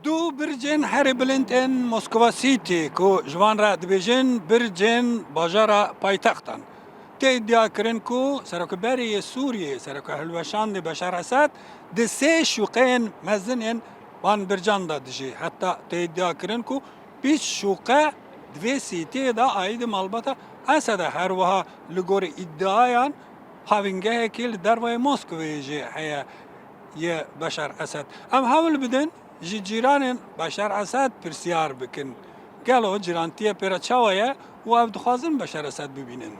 دو برجن هر بلندن موسکوا سیتی کو جوان را دبیجن برجن باجارا پایتختن تی ادعا کرن کو سرکبری سوریه سرک هلوشان بشار اسد د سه شوقین مزنن وان برجان دا دجی حتی تی ادعا کرن کو 20 شوقه دوی سیتی دا آید مالباتا اسد هر وها لگور ادعایان هاوینگه کل دروای موسکوی جی حیا یه بشار اسد ام حاول بدن جی جیران بشار اسد پرسیار بکن گلو جیرانتیه پیرا چاویه و او دخوازن بشار اسد ببینن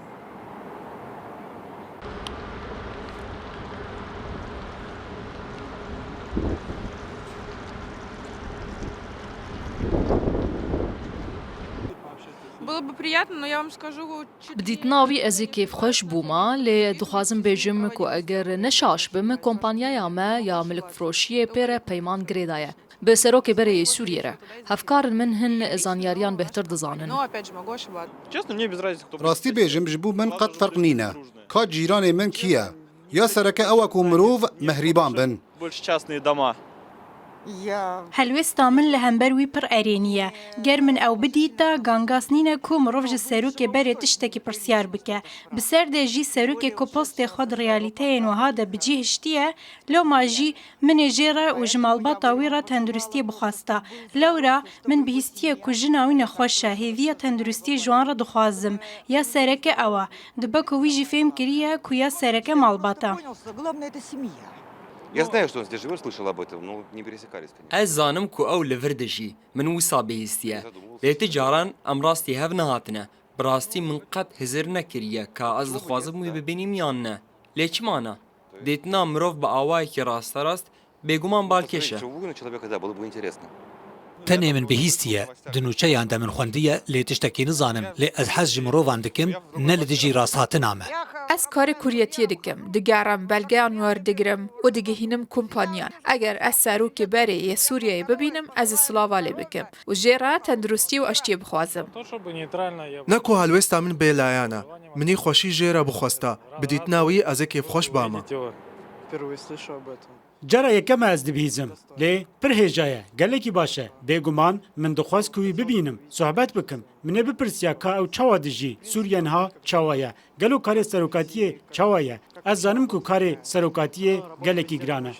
Было бы приятно, но я вам скажу... بديت ناوي ازي كيف خوش بوما لي دخوازم بيجم كو اگر نشاش بم كومبانيا يا ما يا ملك فروشيه بيرا بيمان جريدايا بسروكي بري سوريا هفكار منهن زانياريان بهتر دزانن Но опять же могу ошибаться. Честно, мне без разницы, кто... ڕاستی بێژم ji بوو من قەت فەرق نینە کا جیرانê min kî ye ya sereke ew ku mirov mehrîban bin Больше частные дома. هەلوێستا من لە هەمبەروی پڕ ئەرێنیە گەر من ئەو بدیتە گانگاسنینە کو مرۆڤ ji serokê berê tiştekî pirsiyar bike bi ser de jî serokê ku postê xwe di realîteyên wiha de bicî hiştiye loma jî minê jê re û ji malbata wî re tenduristiyê bixwasta lewra min bihîstiye ku jina wî nexweş e hêviya tenduristiyê ji wan re dixwazim ya sereke ew e dibe ku wî jî fêm kiriye ku ya sereke malbata Я знаю, что он здесь живет, слышал об этом, но не пересекались, конечно. Ez zanim ku ew li vir dijî min wisa bihîstiye. Lê ti caran em rastî hev nehatine. Bi rastî min qet hizir nekiriye ka ez dixwazim wî bibînim yan ne. Lê çima ne? Dêtina mirov bi awayekî rasterast bêguman balkêş e. Живого человека, да, было бы интересно. tenê min bihîstiye di nûçeyan de min xwendiye lê tiştekî nizanim lê ez hez ji mirovan dikim ne li dijî rasthatina me. Ez karê kuryetiyê dikim, digerim, belgeyan werdigirim û digihînim kompanyan. Eger ez serokê berê yê Sûriyeyê bibînim, ez ê silava lê bikim û jê re tenduristî û eştiyê bixwazim. نەکۆ هەلوێستا من بێلایانە منی خۆشی ژێرە بخۆستا بدیتناوی ئەزە کێفخۆش بامە Cara yekem ez dibîzim lê pir hêja ye gelekî baş e bêguman min dixwaz ku wî bibînim sohbet bikim min ê bipirsiya ka ew çawa dijî Sûriyen ha çawa ye gelo karê serokatiyê çawa ye ez zanim ku karê serokatiyê gelekî giran e